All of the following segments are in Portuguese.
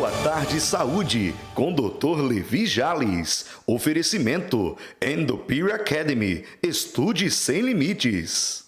Boa Tarde Saúde, com Dr. Levi Jales. Oferecimento Endopure Academy. Estude sem limites.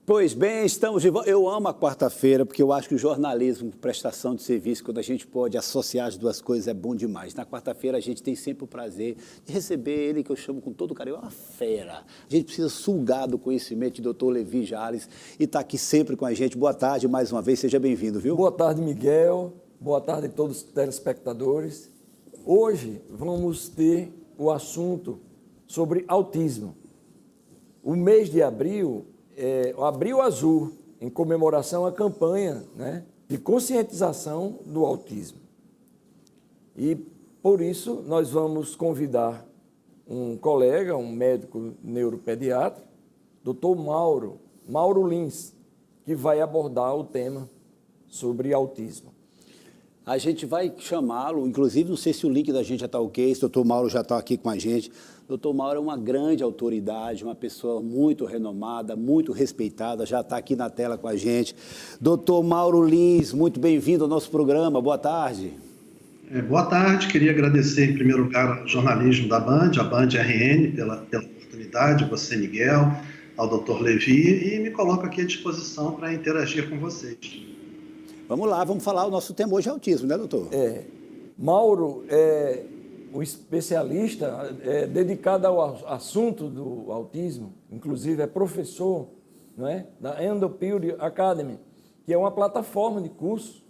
Pois bem, estamos de volta. Eu amo a quarta-feira, porque eu acho que o jornalismo, prestação de serviço, quando a gente pode associar as duas coisas, é bom demais. Na quarta-feira, a gente tem sempre o prazer de receber ele, que eu chamo com todo carinho, uma fera. A gente precisa sugar do conhecimento de Dr. Levi Jales e está aqui sempre com a gente. Boa tarde, mais uma vez, seja bem-vindo, viu? Boa tarde, Miguel. Boa tarde a todos os telespectadores. Hoje vamos ter o assunto sobre autismo. O mês de abril o Abril Azul, em comemoração à campanha, né, de conscientização do autismo. E, por isso, nós vamos convidar um colega, um médico neuropediatra, Dr. Mauro Lins, que vai abordar o tema sobre autismo. A gente vai chamá-lo, inclusive, não sei se o link da gente já está ok, se o Dr. Mauro já está aqui com a gente. O Dr. Mauro é uma grande autoridade, uma pessoa muito renomada, muito respeitada, já está aqui na tela com a gente. Dr. Mauro Lins, muito bem-vindo ao nosso programa, boa tarde. Boa tarde, queria agradecer em primeiro lugar ao jornalismo da Band, a Band RN, pela oportunidade, você, Miguel, ao Dr. Levi, e me coloco aqui à disposição para interagir com vocês. Vamos lá, vamos falar, o nosso tema hoje é autismo, né, doutor? Mauro é um especialista dedicado ao assunto do autismo, inclusive é professor, não é, da Endopure Academy, que é uma plataforma de curso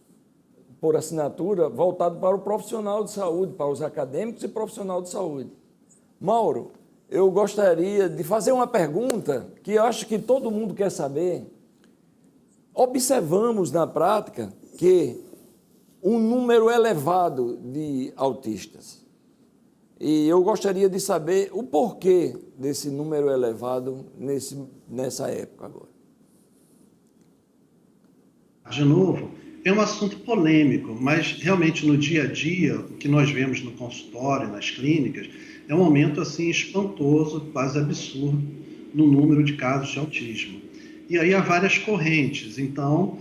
por assinatura voltado para o profissional de saúde, para os acadêmicos e profissional de saúde. Mauro, eu gostaria de fazer uma pergunta que eu acho que todo mundo quer saber. Observamos na prática que um número elevado de autistas. E eu gostaria de saber o porquê desse número elevado nessa época agora. De novo, é um assunto polêmico, mas realmente no dia a dia, o que nós vemos no consultório, nas clínicas, é um aumento assim espantoso, quase absurdo, no número de casos de autismo. E aí há várias correntes, então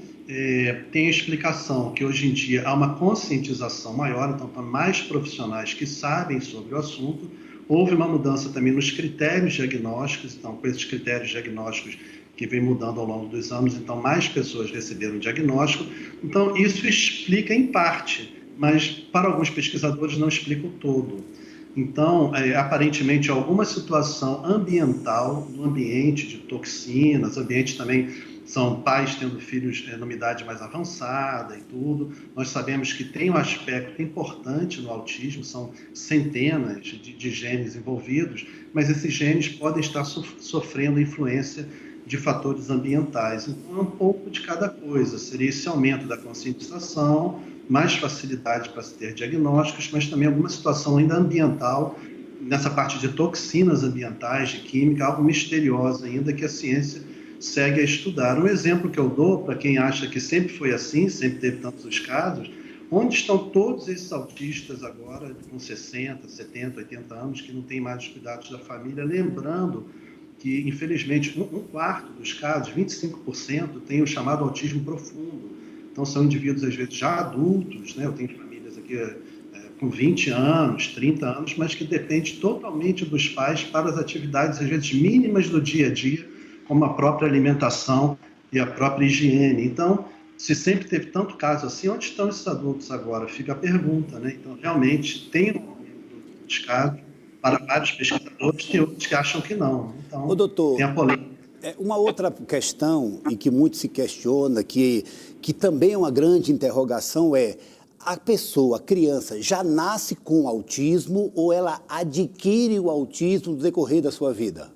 tem a explicação que hoje em dia há uma conscientização maior, então há mais profissionais que sabem sobre o assunto, houve uma mudança também nos critérios diagnósticos, então com esses critérios diagnósticos que vem mudando ao longo dos anos, então mais pessoas receberam o diagnóstico, então isso explica em parte, mas para alguns pesquisadores não explica o todo. Então, aparentemente, alguma situação ambiental, no ambiente de toxinas, ambiente também são pais tendo filhos numa idade mais avançada e tudo. Nós sabemos que tem um aspecto importante no autismo, são centenas de genes envolvidos, mas esses genes podem estar sofrendo influência de fatores ambientais. Então, é um pouco de cada coisa. Seria esse aumento da conscientização, mais facilidade para se ter diagnósticos, mas também alguma situação ainda ambiental, nessa parte de toxinas ambientais, de química, algo misterioso ainda que a ciência segue a estudar. Um exemplo que eu dou para quem acha que sempre foi assim, sempre teve tantos casos, onde estão todos esses autistas agora com 60, 70, 80 anos, que não têm mais os cuidados da família, lembrando que, infelizmente, um quarto dos casos, 25%, tem o chamado autismo profundo. Então, são indivíduos, às vezes, já adultos, né? Eu tenho famílias aqui com 20 anos, 30 anos, mas que depende totalmente dos pais para as atividades, às vezes, mínimas do dia a dia, como a própria alimentação e a própria higiene. Então, se sempre teve tanto caso assim, onde estão esses adultos agora? Fica a pergunta, né? Então, realmente, tem um aumento dos casos para vários pesquisadores, tem outros que acham que não. Então, doutor, tem a polêmica. Uma outra questão, e que muito se questiona, que também é uma grande interrogação, é a pessoa, a criança, já nasce com autismo ou ela adquire o autismo no decorrer da sua vida?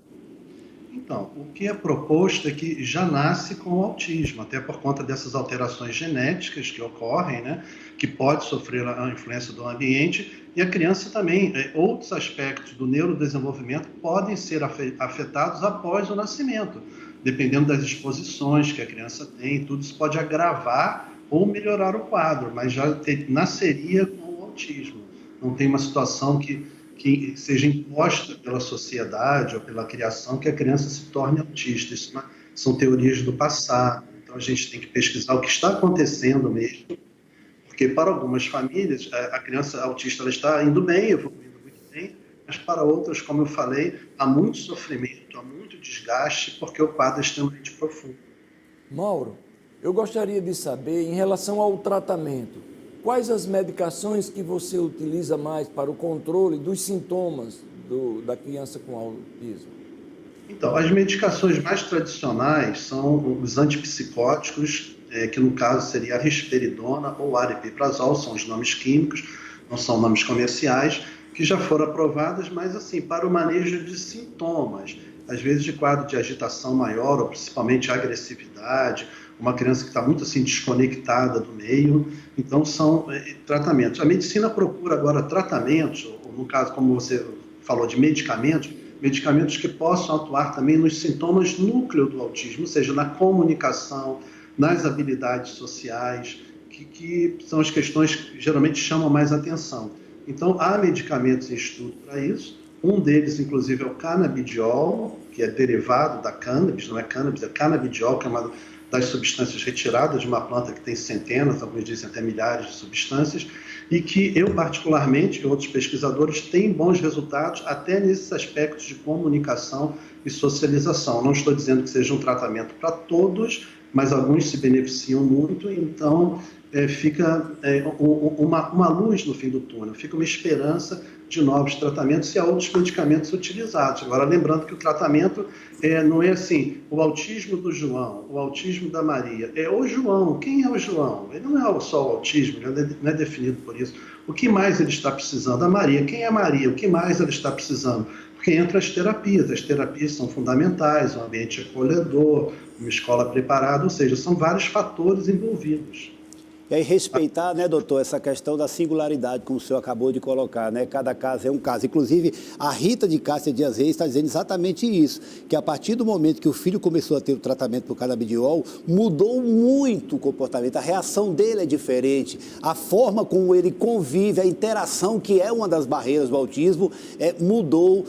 Então, o que é proposto é que já nasce com o autismo, até por conta dessas alterações genéticas que ocorrem, né, que pode sofrer a influência do ambiente, e a criança também, outros aspectos do neurodesenvolvimento podem ser afetados após o nascimento, dependendo das exposições que a criança tem, tudo isso pode agravar ou melhorar o quadro, mas já nasceria com o autismo. Não tem uma situação que seja imposta pela sociedade ou pela criação que a criança se torne autista. Isso são teorias do passado. Então, a gente tem que pesquisar o que está acontecendo mesmo Porque para algumas famílias, a criança autista ela está indo bem, evoluindo muito bem, mas para outras, como eu falei, há muito sofrimento, há muito desgaste, porque o quadro é extremamente profundo. Mauro, eu gostaria de saber, em relação ao tratamento, quais as medicações que você utiliza mais para o controle dos sintomas da criança com autismo? Então, as medicações mais tradicionais são os antipsicóticos, que no caso seria a risperidona ou aripiprazol, são os nomes químicos, não são nomes comerciais, que já foram aprovadas, mas assim, para o manejo de sintomas, às vezes de quadro de agitação maior, ou principalmente agressividade, uma criança que está muito assim desconectada do meio, então são tratamentos. A medicina procura agora tratamentos, ou no caso, como você falou, de medicamentos que possam atuar também nos sintomas núcleo do autismo, ou seja, na comunicação, nas habilidades sociais, que são as questões que geralmente chamam mais atenção. Então, há medicamentos em estudo para isso. Um deles, inclusive, é o canabidiol, que é derivado da cannabis, não é cannabis, é canabidiol, que é uma das substâncias retiradas de uma planta que tem centenas, alguns dizem até milhares de substâncias, e que eu, particularmente, e outros pesquisadores, têm bons resultados até nesses aspectos de comunicação e socialização. Não estou dizendo que seja um tratamento para todos, mas alguns se beneficiam muito, então fica uma luz no fim do túnel, fica uma esperança de novos tratamentos e há outros medicamentos utilizados. Agora, lembrando que o tratamento não é assim, o autismo do João, o autismo da Maria, é o João. Quem é o João? Ele não é só o autismo, ele não é definido por isso. O que mais ele está precisando? A Maria. Quem é a Maria? O que mais ela está precisando? Porque entra as terapias são fundamentais, um ambiente acolhedor, uma escola preparada, ou seja, são vários fatores envolvidos. E aí respeitar, né, doutor, essa questão da singularidade, como o senhor acabou de colocar, né? Cada caso é um caso. Inclusive, a Rita de Cássia Dias Reis está dizendo exatamente isso, que a partir do momento que o filho começou a ter o tratamento por canabidiol, mudou muito o comportamento, a reação dele é diferente, a forma como ele convive, a interação, que é uma das barreiras do autismo, mudou.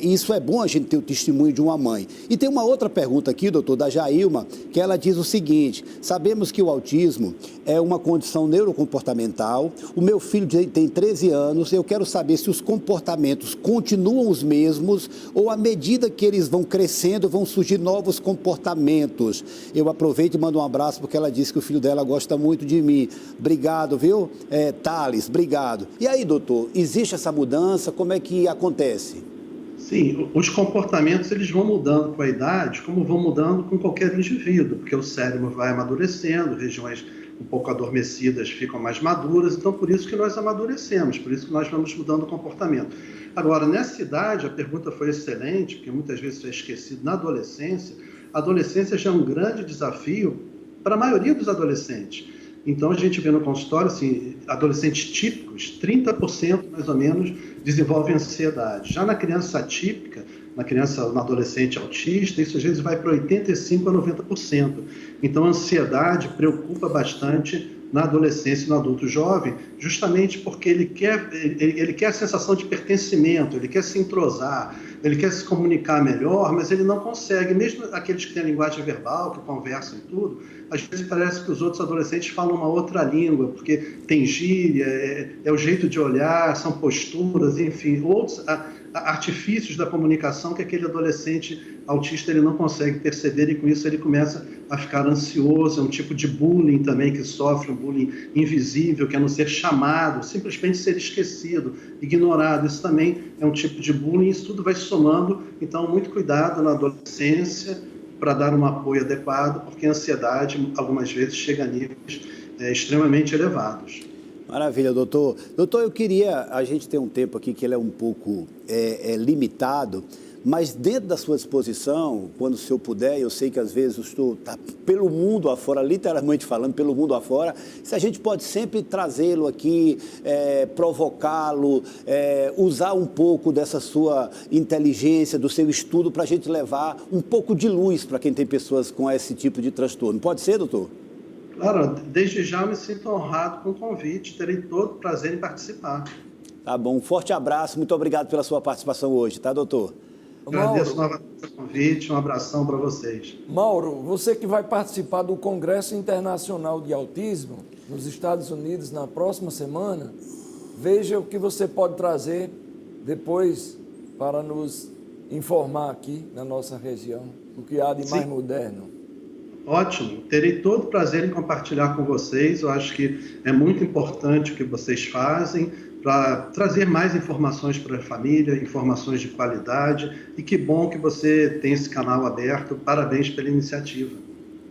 E isso é bom a gente ter o testemunho de uma mãe. E tem uma outra pergunta aqui, doutor, da Jailma, que ela diz o seguinte: sabemos que o autismo é uma condição neurocomportamental, o meu filho tem 13 anos, eu quero saber se os comportamentos continuam os mesmos ou à medida que eles vão crescendo, vão surgir novos comportamentos. Eu aproveito e mando um abraço porque ela disse que o filho dela gosta muito de mim. Obrigado, viu? Thales, obrigado. E aí, doutor, existe essa mudança? Como é que acontece? Sim, os comportamentos eles vão mudando com a idade, como vão mudando com qualquer indivíduo, porque o cérebro vai amadurecendo, regiões um pouco adormecidas ficam mais maduras, então por isso que nós amadurecemos, por isso que nós vamos mudando o comportamento. Agora, nessa idade, a pergunta foi excelente, porque muitas vezes é esquecido na adolescência. A adolescência já é um grande desafio para a maioria dos adolescentes. Então, a gente vê no consultório, assim, adolescentes típicos, 30% mais ou menos desenvolvem ansiedade. Já na criança atípica, no adolescente autista, isso às vezes vai para 85% a 90%. Então, a ansiedade preocupa bastante na adolescência e no adulto jovem, justamente porque ele quer a sensação de pertencimento, ele quer se entrosar, ele quer se comunicar melhor, mas ele não consegue. Mesmo aqueles que têm a linguagem verbal, que conversam e tudo, às vezes parece que os outros adolescentes falam uma outra língua, porque tem gíria, é o jeito de olhar, são posturas, enfim, outros artifícios da comunicação que aquele adolescente autista ele não consegue perceber, e com isso ele começa a ficar ansioso. É um tipo de bullying também que sofre, um bullying invisível, que é não ser chamado, simplesmente ser esquecido, ignorado. Isso também é um tipo de bullying, isso tudo vai somando. Então, muito cuidado na adolescência para dar um apoio adequado, porque a ansiedade algumas vezes chega a níveis extremamente elevados. Maravilha, doutor. Doutor, a gente tem um tempo aqui que ele é um pouco limitado, mas dentro da sua disposição, quando o senhor puder, eu sei que às vezes o senhor está pelo mundo afora, literalmente falando, pelo mundo afora, se a gente pode sempre trazê-lo aqui, provocá-lo, usar um pouco dessa sua inteligência, do seu estudo, para a gente levar um pouco de luz para quem tem pessoas com esse tipo de transtorno. Pode ser, doutor? Claro, desde já eu me sinto honrado com o convite, terei todo o prazer em participar. Tá bom, um forte abraço, muito obrigado pela sua participação hoje, tá, doutor? Agradeço novamente o convite, um abração para vocês. Mauro, você que vai participar do Congresso Internacional de Autismo nos Estados Unidos na próxima semana, veja o que você pode trazer depois para nos informar aqui na nossa região, o que há de mais moderno. Ótimo, terei todo o prazer em compartilhar com vocês. Eu acho que é muito importante o que vocês fazem para trazer mais informações para a família, informações de qualidade, e que bom que você tem esse canal aberto. Parabéns pela iniciativa.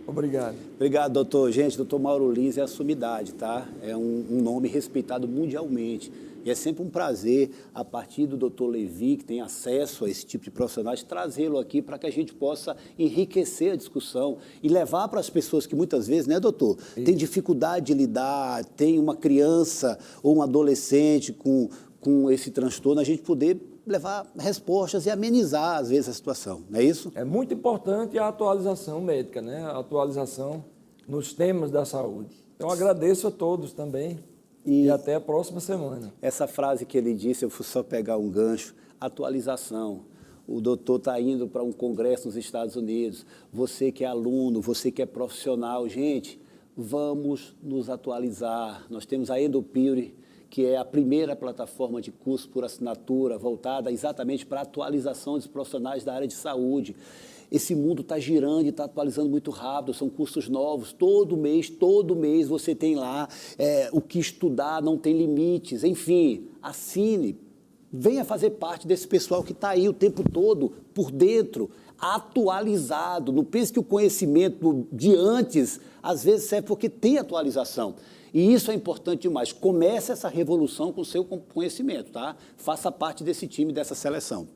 Obrigado. Obrigado, doutor. Gente, doutor Mauro Lins é a sumidade, tá? É um nome respeitado mundialmente. E é sempre um prazer, a partir do doutor Levi, que tem acesso a esse tipo de profissionais, trazê-lo aqui para que a gente possa enriquecer a discussão e levar para as pessoas que muitas vezes, né, doutor, tem dificuldade de lidar, tem uma criança ou um adolescente com esse transtorno, a gente poder levar respostas e amenizar, às vezes, a situação, não é isso? É muito importante a atualização médica, né? A atualização nos temas da saúde. Então, agradeço a todos também e até a próxima semana. Essa frase que ele disse, eu vou só pegar um gancho, atualização. O doutor está indo para um congresso nos Estados Unidos, você que é aluno, você que é profissional, gente, vamos nos atualizar. Nós temos a EduPure, que é a primeira plataforma de curso por assinatura voltada exatamente para a atualização dos profissionais da área de saúde. Esse mundo está girando e está atualizando muito rápido, são cursos novos, todo mês você tem lá o que estudar, não tem limites, enfim, assine, venha fazer parte desse pessoal que está aí o tempo todo, por dentro, atualizado. Não pense que o conhecimento de antes, às vezes, serve porque tem atualização. E isso é importante demais. Comece essa revolução com o seu conhecimento, tá? Faça parte desse time, dessa seleção.